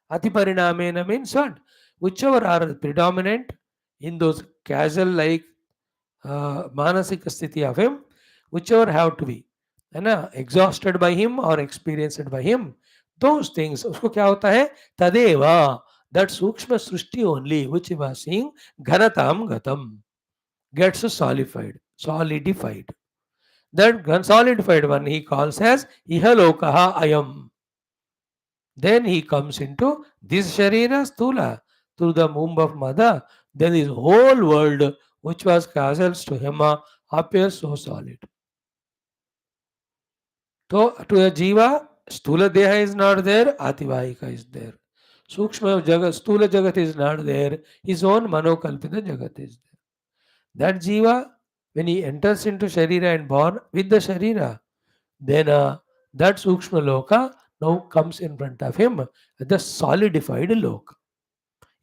Ati parinamena means what? Whichever are predominant in those casual like manasika sthiti of him, whichever have to be है ना exhausted by him or experienced by him, those things उसको क्या होता है तदेवा, that सूक्ष्म सृष्टि only which he was seeing घनताम गतम gets solidified. That solidified one he calls as ihalokaha ayam. Then he comes into this Sharira Stula through the womb of Mother. Then his whole world, which was castles to him, appears so solid. So to a Jiva, Stula Deha is not there, Ativahika is there. Sukshma Jagat, Stula Jagat is not there, his own Manokalpita Jagat is there. That Jiva, when he enters into Sharira and born with the Sharira, then that Sukshma Loka now comes in front of him, the solidified Loka.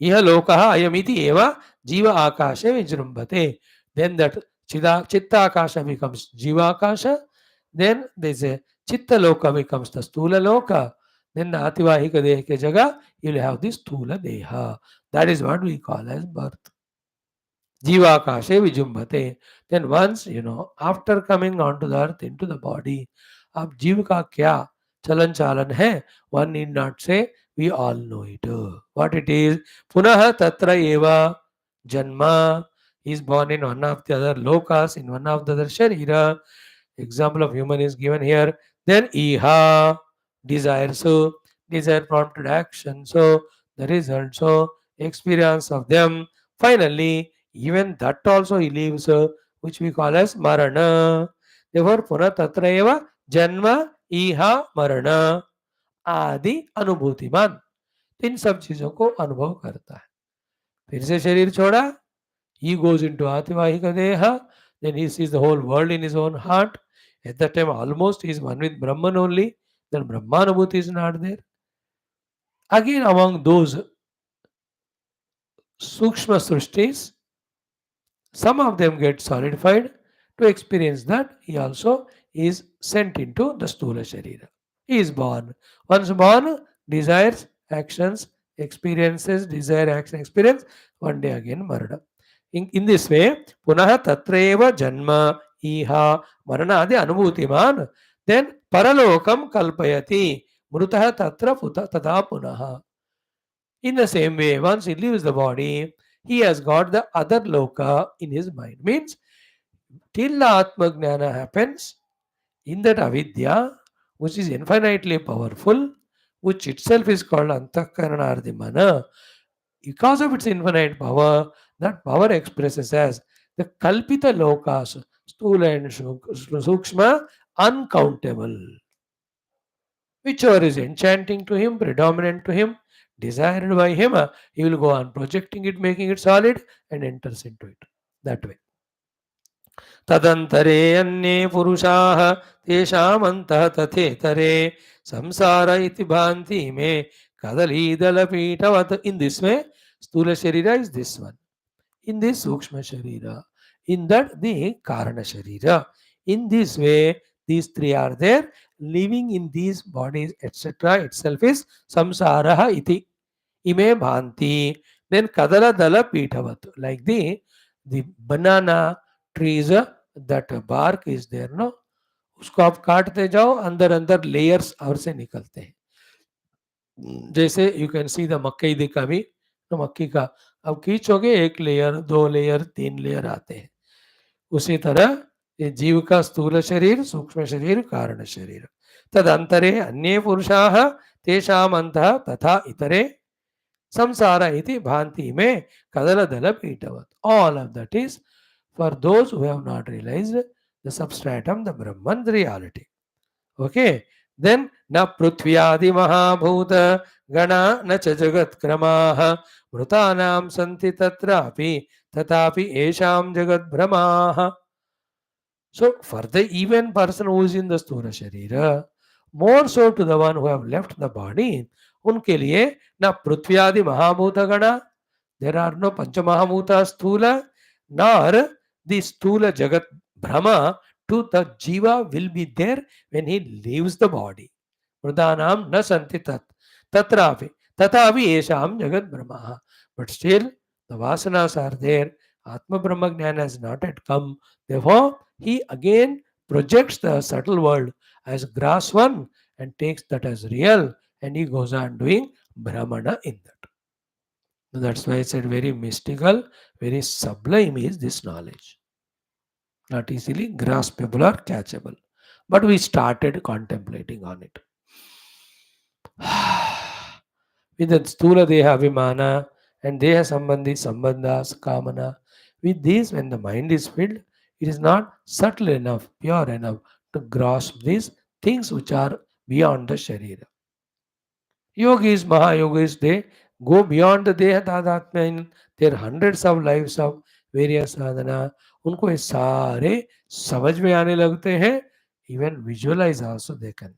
Iha Lokaha Ayamiti Eva Jiva Akasha Vijrumbate. Then that Chitta Akasha becomes Jiva Akasha. Then there's a Chitta Loka becomes the Stula Loka. Then the Ativahika Deha ke jaga, you will have this Stula Deha. That is what we call as birth. Jiva Akasha Vijumbate. Then once, after coming onto the earth, into the body, अब जीव का क्या चलन चालन है, one need not say, we all know it. What it is, पुनः तत्र एव जन्म, is born in one of the other lokas, in one of the other sharira. Example of human is given here. Then iha, desire, so desire prompted action, so the result, so experience of them. Finally, even that also he leaves, which we call as marana. Therefore, पुनः तत्र एव जन्म इहा मरण आदि अनुभूतिमान, इन सब चीजों को अनुभव करता है. फिर से शरीर छोड़ा, he goes into ativahika deha, then he sees the whole world in his own heart. At that time almost he is one with Brahman only, then Brahmanubhuti is not there. Again among those sukshma srishtis, some of them get solidified. To experience that, he also is sent into the Stula Sharira. He is born. Once born, desires, actions, experiences, desire, action, experience, one day again Marana. In this way, Punaha Tatreva Janma Iha Marana Adi Anubhutiman, then Paralokam Kalpayati Mrutaha Tatra Puta Tata Punaha. In the same way, once he leaves the body, he has got the other loka in his mind. Means, till the Atma Jnana happens, in that avidya, which is infinitely powerful, which itself is called Antakarana or the Mana. Because of its infinite power, that power expresses as the Kalpita Lokas, Stula and Sukshma, uncountable. Whichever is enchanting to him, predominant to him, desired by him, he will go on projecting it, making it solid, and enters into it. That way. तदंतरे अन्ये पुरुषाः तेषामन्तः तथेतरे संसार इति भान्ति मे kadalidalapitavata. In this way, Stula Sharira is this one. In this Sukshma Sharira. In that, the Karana Sharira. In this way, these three are there. Living in these bodies, etc. itself is samsaraha iti. Ime bhanti. Then kadala dala pitavat. Like the banana trees, that bark is there, no? उसको आप काटते जाओ, अंदर अंदर layers और से निकलते हैं. जैसे यू कैन सी द मक्कई दिखा भी, तो मक्की का अब खींचोगे 1 लेयर, 2 लेयर, 3 लेयर आते हैं. उसी तरह ये जीव का स्थूल शरीर, सूक्ष्म शरीर, कारण शरीर. तदंतरे अन्ये पुरुषाः तेषाम् अन्तः तथा इतरे samsara iti bhanti me kadaladala pitavat. All of that is for those who have not realized the substratum, the Brahman, the reality. Okay. Then na prutvyadi mahabhuta gana na cha jagat kramaha mrutanam santi tatrapi tatapi esham jagat brahmaha. So for the even person who is in the sthula sharira, more so to the one who have left the body, उनके लिए ना पृथ्वी आदि महाभूत गणा, there are no पंचमहाभूत स्थूल, nor the स्थूल जगत भ्रम to the jiva will be there when he leaves the body. Mrudanam na santi tat tatrapi tatapi esham jagat brahma. But still the vasanas are there. Atma Brahma Jnana has not yet come. Therefore, he again projects the subtle world as gross one and takes that as real, and he goes on doing Brahmana in that. So that's why I said very mystical, very sublime is this knowledge. Not easily graspable or catchable. But we started contemplating on it. With the Sthula Deha Abhimana and Deha Sambandhi Sambandhas Kamana, with these, when the mind is filled, it is not subtle enough, pure enough to grasp these things which are beyond the Sharira. Yogis, Mahayogis, they go beyond the Deha Tadatmya in their hundreds of lives of various sadhana. उनको ये सारे समझ में आने लगते हैं. Even visualize also they can.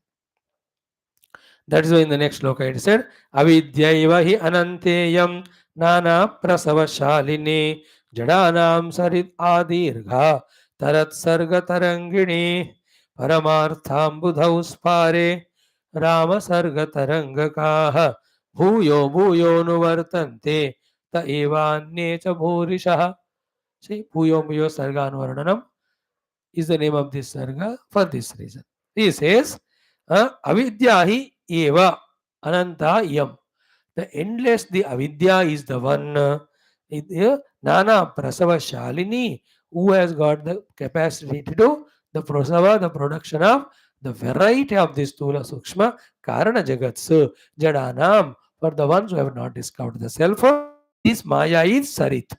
That is why in the next sloka it said, Avidyaiva hi ananteyam nana prasava shalini jadanam sarit adirgha tarat sarga tarangini paramartham budhau spare rama sarga tarangakaha bhuyo bhuyo nuvartante ta evanye cha bhurishaha. See, bhuyo bhuyo sarga anuvarnanam is the name of this sarga for this reason. He says, avidyahi eva ananta yam. The endless, the avidya is the one. Nana prasava shalini, who has got the capacity to do the prasava, the production of the variety of this Stula Sukshma Karana Jagats Jadanam. For the ones who have not discovered the self, this Maya is Sarit.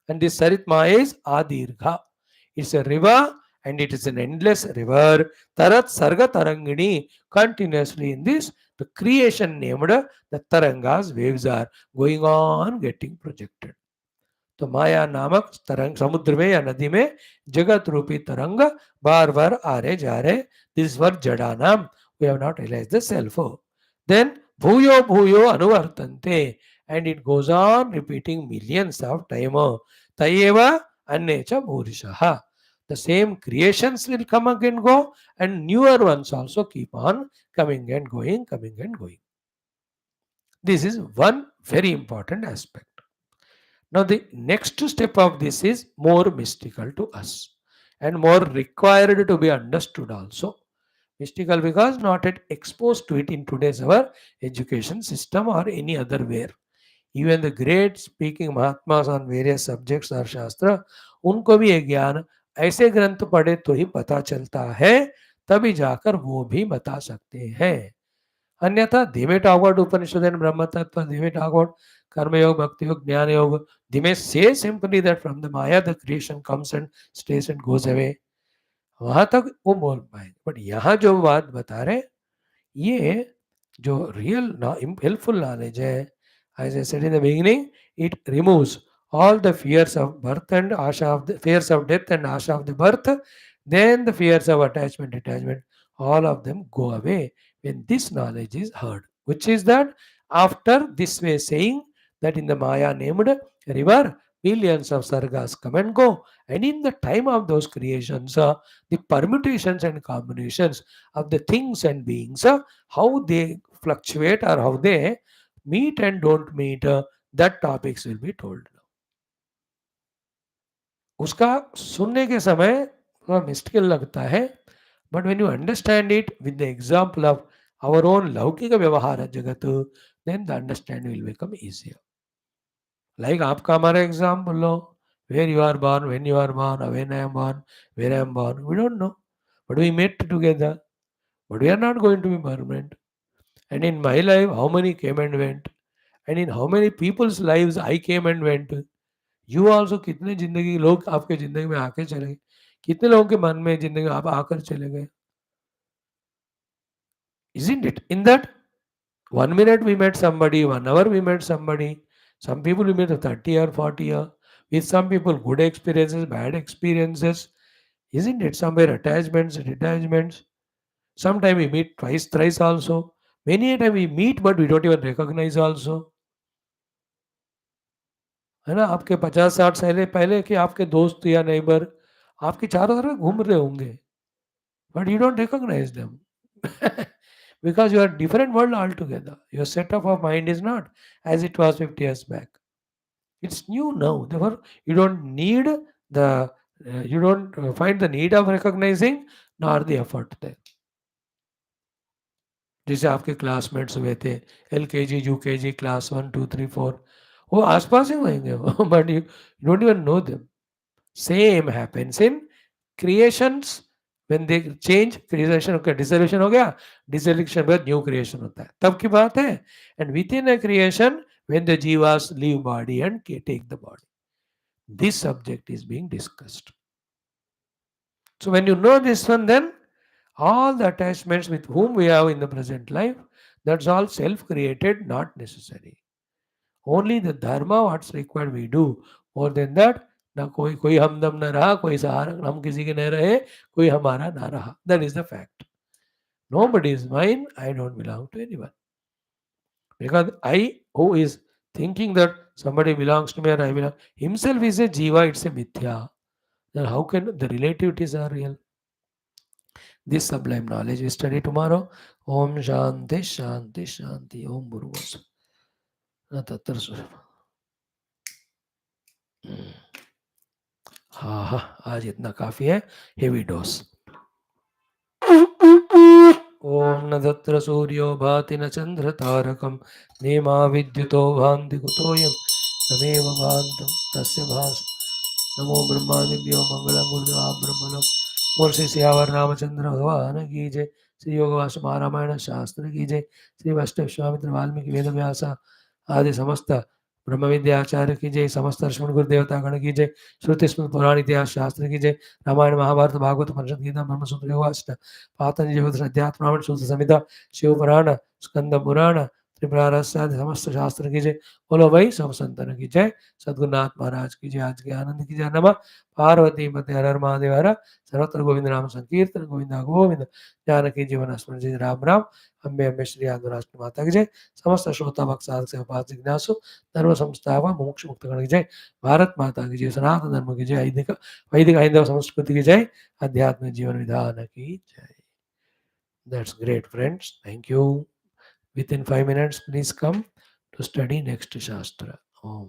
And this Sarit Maya is Adirgha. It's a river and it is an endless river. Tarat Sarga Tarangini. Continuously in this, the creation named the Tarangas, waves are going on getting projected. तो माया नामक तरंग समुद्र में या नदी में जगत रूपी तरंग बार बार आ रहे जा रहे. दिस वर जड़ा नाम. We have not realized the self. Then bhuyo bhuyo anuvartante, and it goes on repeating millions of times. Tayeva annecha bhurishaha. The same creations will come again, go, and newer ones also keep on coming and going, coming and going. This is one very important aspect. Now, the next step of this is more mystical to us and more required to be understood also. Mystical because not yet exposed to it in today's our education system or any other way. Even the great speaking Mahatmas on various subjects or Shastra, उनको भी ये ज्ञान ऐसे ग्रंथ पढ़े तो ही पता चलता है, तभी जाकर वो भी बता सकते हैं. Anyatha, they may talk about Upanishad and Brahma Tattva, they may talk about Karma Yoga, Bhakti Yoga, Jnana Yoga. They may say simply that from the Maya the creation comes and stays and goes away. वहां तक वो बोल पाए, but यहाँ जो बात बता रहे, ये जो रियल हेल्पफुल नॉलेज है, as I said in the beginning, it removes all the fears of birth and asha of the fears of death and asha of the birth, then the fears of attachment, detachment, all of them go away when this knowledge is heard. Which is that after this way saying that in the Maya named river, billions of sargas come and go, and in the time of those creations, the permutations and combinations of the things and beings, how they fluctuate or how they meet and don't meet, that topics will be told. उसका सुनने के समय थोड़ा मुश्किल लगता है, but when you understand it with the example of our own लौकिक व्यवहार जगत, then the understanding will become easier. Like आपका हमारा एग्जाम्पल लो, where you are born, when you are born, when I am born, where I am born, we don't know, but we met together, but we are not going to be permanent. And in my life, how many came and went, and in how many people's lives I came and went. You also, कितने जिंदगी लोग आपके जिंदगी में आके चले गए, कितने लोगों के मन में जिंदगी में आप आकर चले गए. Isn't it? In that 1 minute we met somebody, 1 hour we met somebody. Some people we met 30 or 40 years. With some people, good experiences, bad experiences. Isn't it? Somewhere attachments, detachments. Sometimes we meet twice, thrice also. Many a time we meet, but we don't even recognize also. है ना, आपके 50-60 साल पहले के आपके दोस्त या neighbour आपके चारों तरफ घूम रहे होंगे, but you don't recognize them because you are different world altogether. Your setup of mind is not as it was 50 years back. It's new now. Therefore, you don't need the you don't find the need of recognizing nor the effort there. जैसे आपके classmates हुए थे, LKG, UKG, class 1, 2, 3, 4, वो आसपास ही होंगे, but you don't even know them. Same happens in creations. When they change, creation का dissolution हो गया, डिसोल्यूशन के बाद न्यू क्रिएशन होता है, तब की बात है. And within a creation when the जीवास leave body and take the body, this subject is being discussed. So when you know this one, then all the attachments with whom we have in the present life, that's all self-created, not necessary. Only the dharma what's required we do. More than that, ना कोई कोई हमदम न रहा, कोई सहारा हम किसी के न रहे, कोई हमारा ना रहा. That is the fact. Nobody is mine. I don't belong to anyone. Because I, who is thinking that somebody belongs to me or I belong, himself is a jiva. It's a mithya. Then how can the relativities are real? This sublime knowledge we study tomorrow. Om Shanti Shanti Shanti. Om Bhurvas. हाँ हाँ, आज इतना काफी है. Heavy dose. ओम न तत्र सूर्यो भाति न चंद्र तारकम नेमा विद्युतो भान्ति कुतोऽयं तमेव भान्तं तस्य भास. नमो ब्रह्मादिभ्यो मंगलम गुरुदेवा ब्रह्मणम. और श्री सियावर रामचंद्र भगवान की जय. श्री योगवास महारामायण शास्त्र की जय. श्री वैष्णव विश्वामित्र वाल्मीकि वेद व्यास आदि समस्त ब्रह्म विद्याचार्य की जय. समस्त ऋषिमुनि गुरु देवता गण की जय. श्रुति स्मृति पुराण इतिहास शास्त्र की जय. रामायण महाभारत भागवत उपनिषद गीता ब्रह्मसूत्र योगाष्ट पातंजलि ज्योतिष अध्यात्म ब्राह्मण सूत्र संहिता शिव पुराण स्कंद पुराण त्रिपुरा रहस्य समस्त शास्त्र की जय. बोलो भाई सब संतन की जय. सद्गुरुनाथ महाराज की जय. आज के आनंद की जय. नमः पार्वती पते हर हर महादेव हर. सर्वत्र गोविंद नाम संकीर्तन गोविंदा गोविंद. जानकी जीवन स्मरण जय. राम राम. अम्बे अम्बे श्री आदिराष्ट्र माता की जय. समस्त श्रोता भक्त साधक से उपासक जिज्ञासु धर्म संस्थापक मुमुक्षु मुक्तगण की जय. भारत माता की जय. सनातन धर्म की जय. वैदिक वैदिक हैंदव संस्कृति की जय. अध्यात्म जीवन विधान की जय. That's great, friends. Thank you. Within 5 minutes, please come to study next Shastra. Om.